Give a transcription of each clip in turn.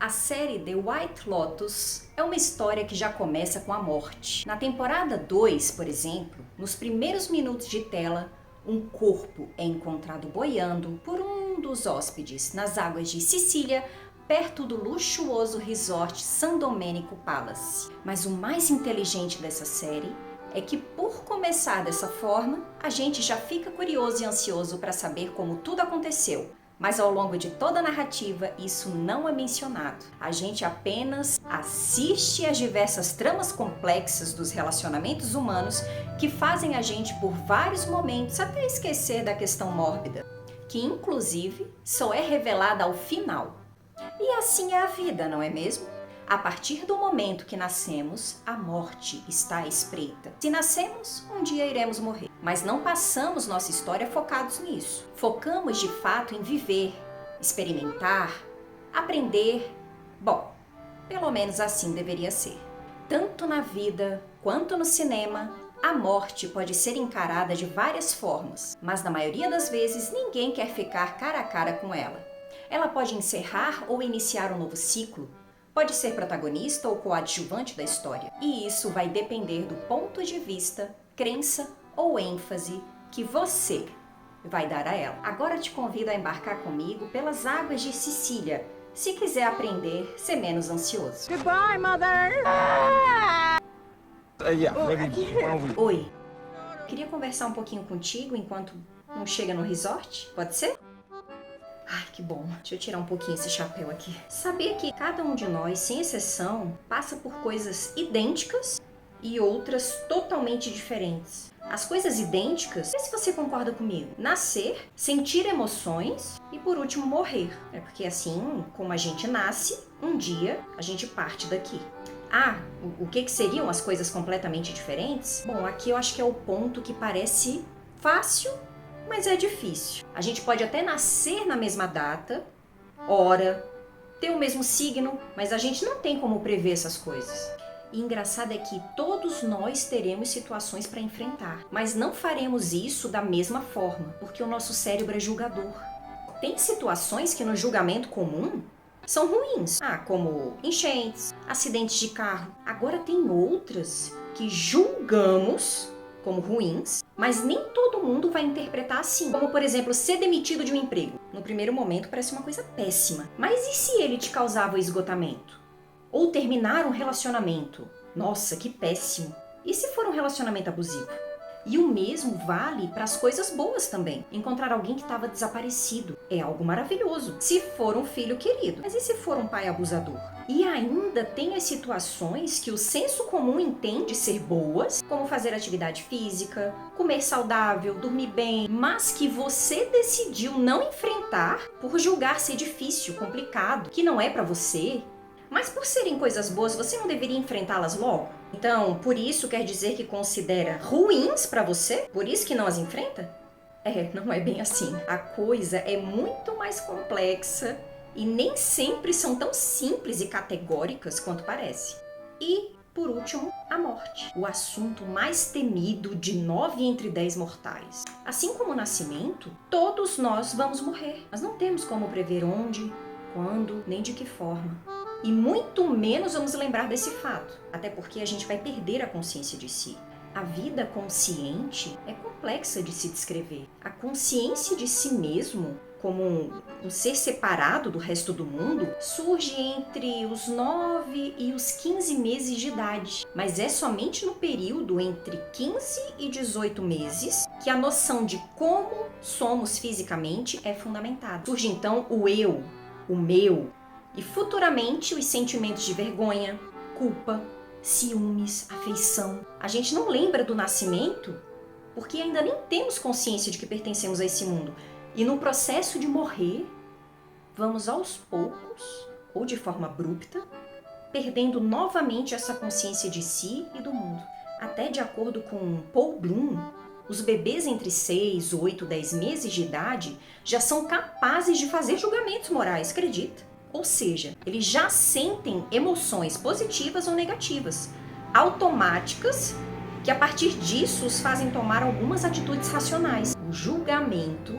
A série The White Lotus é uma história que já começa com a morte. Na temporada 2, por exemplo, nos primeiros minutos de tela, um corpo é encontrado boiando por um dos hóspedes nas águas de Sicília, perto do luxuoso resort San Domenico Palace. Mas o mais inteligente dessa série é que, por começar dessa forma, a gente já fica curioso e ansioso para saber como tudo aconteceu. Mas ao longo de toda a narrativa, isso não é mencionado. A gente apenas assiste às diversas tramas complexas dos relacionamentos humanos que fazem a gente, por vários momentos, até esquecer da questão mórbida, que inclusive só é revelada ao final. E assim é a vida, não é mesmo? A partir do momento que nascemos, a morte está à espreita. Se nascemos, um dia iremos morrer. Mas não passamos nossa história focados nisso. Focamos de fato em viver, experimentar, aprender. Bom, pelo menos assim deveria ser. Tanto na vida quanto no cinema, a morte pode ser encarada de várias formas, mas na maioria das vezes ninguém quer ficar cara a cara com ela. Ela pode encerrar ou iniciar um novo ciclo, pode ser protagonista ou coadjuvante da história. E isso vai depender do ponto de vista, crença ou ênfase que você vai dar a ela. Agora te convido a embarcar comigo pelas águas de Sicília, se quiser aprender, ser menos ansioso. Goodbye, mother! Oi, queria conversar um pouquinho contigo enquanto não chega no resort, pode ser? Ai, que bom. Deixa eu tirar um pouquinho esse chapéu aqui. Sabia que cada um de nós, sem exceção, passa por coisas idênticas e outras totalmente diferentes. As coisas idênticas, vê se você concorda comigo. Nascer, sentir emoções e, por último, morrer. É porque assim como a gente nasce, um dia a gente parte daqui. Ah, o que seriam as coisas completamente diferentes? Bom, aqui eu acho que é o ponto que parece fácil, mas é difícil. A gente pode até nascer na mesma data, hora, ter o mesmo signo, mas a gente não tem como prever essas coisas. E engraçado é que todos nós teremos situações para enfrentar, mas não faremos isso da mesma forma, porque o nosso cérebro é julgador. Tem situações que no julgamento comum são ruins, como enchentes, acidentes de carro. Agora tem outras que julgamos como ruins, mas nem todo mundo vai interpretar assim. Como, por exemplo, ser demitido de um emprego. No primeiro momento parece uma coisa péssima. Mas e se ele te causava esgotamento? Ou terminar um relacionamento? Nossa, que péssimo. E se for um relacionamento abusivo? E o mesmo vale para as coisas boas também. Encontrar alguém que estava desaparecido é algo maravilhoso, se for um filho querido. Mas e se for um pai abusador? E ainda tem as situações que o senso comum entende ser boas, como fazer atividade física, comer saudável, dormir bem, mas que você decidiu não enfrentar por julgar ser difícil, complicado, que não é para você. Mas por serem coisas boas, você não deveria enfrentá-las logo? Então, por isso quer dizer que considera ruins para você? Por isso que não as enfrenta? Não é bem assim. A coisa é muito mais complexa e nem sempre são tão simples e categóricas quanto parece. E, por último, a morte. O assunto mais temido de 9 entre 10 mortais. Assim como o nascimento, todos nós vamos morrer. Mas não temos como prever onde, quando, nem de que forma. E muito menos vamos lembrar desse fato, até porque a gente vai perder a consciência de si. A vida consciente é complexa de se descrever. A consciência de si mesmo, como um ser separado do resto do mundo, surge entre os 9 e os 15 meses de idade. Mas é somente no período entre 15 e 18 meses que a noção de como somos fisicamente é fundamentada. Surge então o eu, o meu, e futuramente os sentimentos de vergonha, culpa, ciúmes, afeição. A gente não lembra do nascimento porque ainda nem temos consciência de que pertencemos a esse mundo. E no processo de morrer, vamos aos poucos, ou de forma abrupta, perdendo novamente essa consciência de si e do mundo. Até de acordo com Paul Bloom, os bebês entre 6, 8, 10 meses de idade já são capazes de fazer julgamentos morais, acredita? Ou seja, eles já sentem emoções positivas ou negativas, automáticas, que a partir disso os fazem tomar algumas atitudes racionais. O julgamento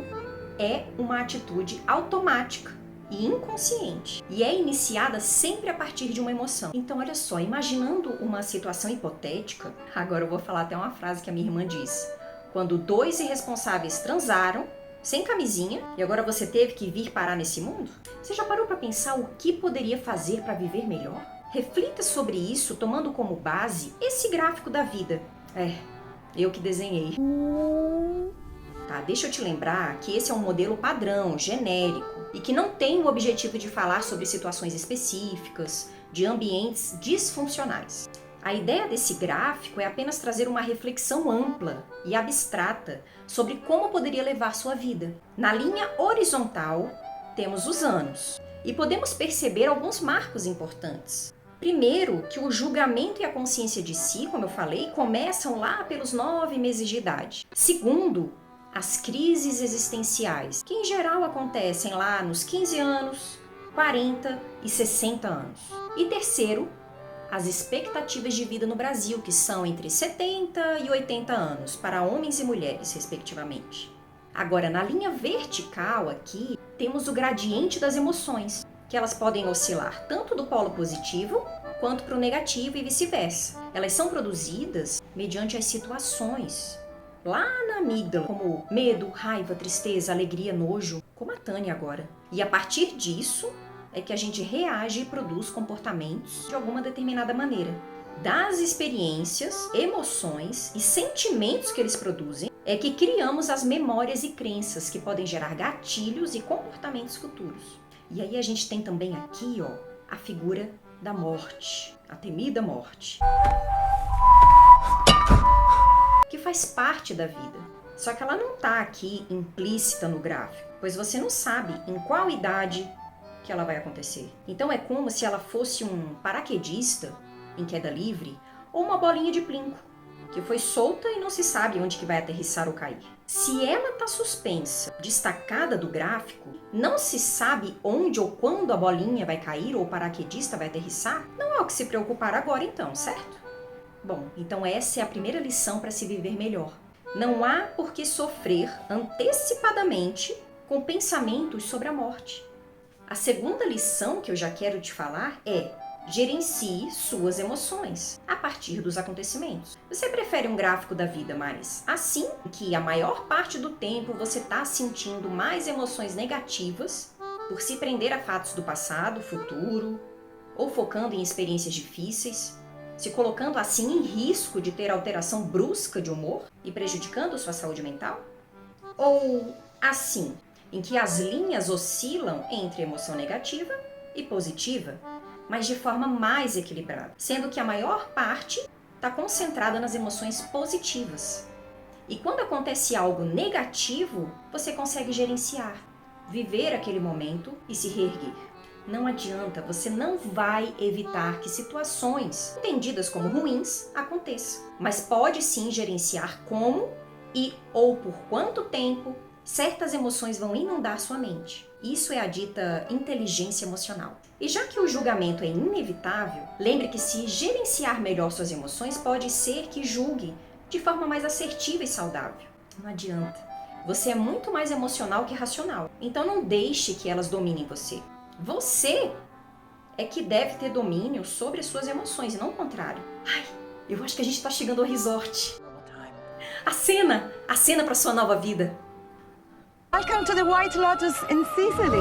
é uma atitude automática e inconsciente, e é iniciada sempre a partir de uma emoção. Então, olha só, imaginando uma situação hipotética, agora eu vou falar até uma frase que a minha irmã disse: quando dois irresponsáveis transaram, sem camisinha, e agora você teve que vir parar nesse mundo? Você já parou para pensar o que poderia fazer para viver melhor? Reflita sobre isso, tomando como base esse gráfico da vida. Eu que desenhei. Tá, deixa eu te lembrar que esse é um modelo padrão, genérico, e que não tem o objetivo de falar sobre situações específicas, de ambientes disfuncionais. A ideia desse gráfico é apenas trazer uma reflexão ampla e abstrata sobre como poderia levar sua vida. Na linha horizontal, temos os anos, e podemos perceber alguns marcos importantes. Primeiro, que o julgamento e a consciência de si, como eu falei, começam lá pelos 9 meses de idade. Segundo, as crises existenciais, que em geral acontecem lá nos 15 anos, 40 e 60 anos. E terceiro, as expectativas de vida no Brasil, que são entre 70 e 80 anos, para homens e mulheres, respectivamente. Agora, na linha vertical aqui, temos o gradiente das emoções, que elas podem oscilar tanto do polo positivo quanto para o negativo e vice-versa. Elas são produzidas mediante as situações, lá na amígdala, como medo, raiva, tristeza, alegria, nojo, como a Tânia agora. E a partir disso é que a gente reage e produz comportamentos de alguma determinada maneira. Das experiências, emoções e sentimentos que eles produzem, é que criamos as memórias e crenças que podem gerar gatilhos e comportamentos futuros. E aí a gente tem também aqui, a figura da morte, a temida morte, que faz parte da vida. Só que ela não está aqui implícita no gráfico, pois você não sabe em qual idade que ela vai acontecer. Então é como se ela fosse um paraquedista em queda livre ou uma bolinha de plinco que foi solta e não se sabe onde que vai aterrissar ou cair. Se ela está suspensa, destacada do gráfico, não se sabe onde ou quando a bolinha vai cair ou o paraquedista vai aterrissar, não é o que se preocupar agora então, certo? Bom, então essa é a primeira lição para se viver melhor. Não há por que sofrer antecipadamente com pensamentos sobre a morte. A segunda lição que eu já quero te falar é: gerencie suas emoções a partir dos acontecimentos. Você prefere um gráfico da vida mais assim, que a maior parte do tempo você está sentindo mais emoções negativas por se prender a fatos do passado, futuro, ou focando em experiências difíceis, se colocando assim em risco de ter alteração brusca de humor e prejudicando sua saúde mental? Ou assim, em que as linhas oscilam entre emoção negativa e positiva, mas de forma mais equilibrada, sendo que a maior parte está concentrada nas emoções positivas. E quando acontece algo negativo, você consegue gerenciar, viver aquele momento e se reerguer. Não adianta, você não vai evitar que situações entendidas como ruins aconteçam, mas pode sim gerenciar como e ou por quanto tempo certas emoções vão inundar sua mente. Isso é a dita inteligência emocional. E já que o julgamento é inevitável, lembre que se gerenciar melhor suas emoções pode ser que julgue de forma mais assertiva e saudável. Não adianta. Você é muito mais emocional que racional. Então não deixe que elas dominem você. Você é que deve ter domínio sobre as suas emoções, e não o contrário. Ai, eu acho que a gente está chegando ao resort. A cena para sua nova vida. Welcome to the White Lotus in Sicily.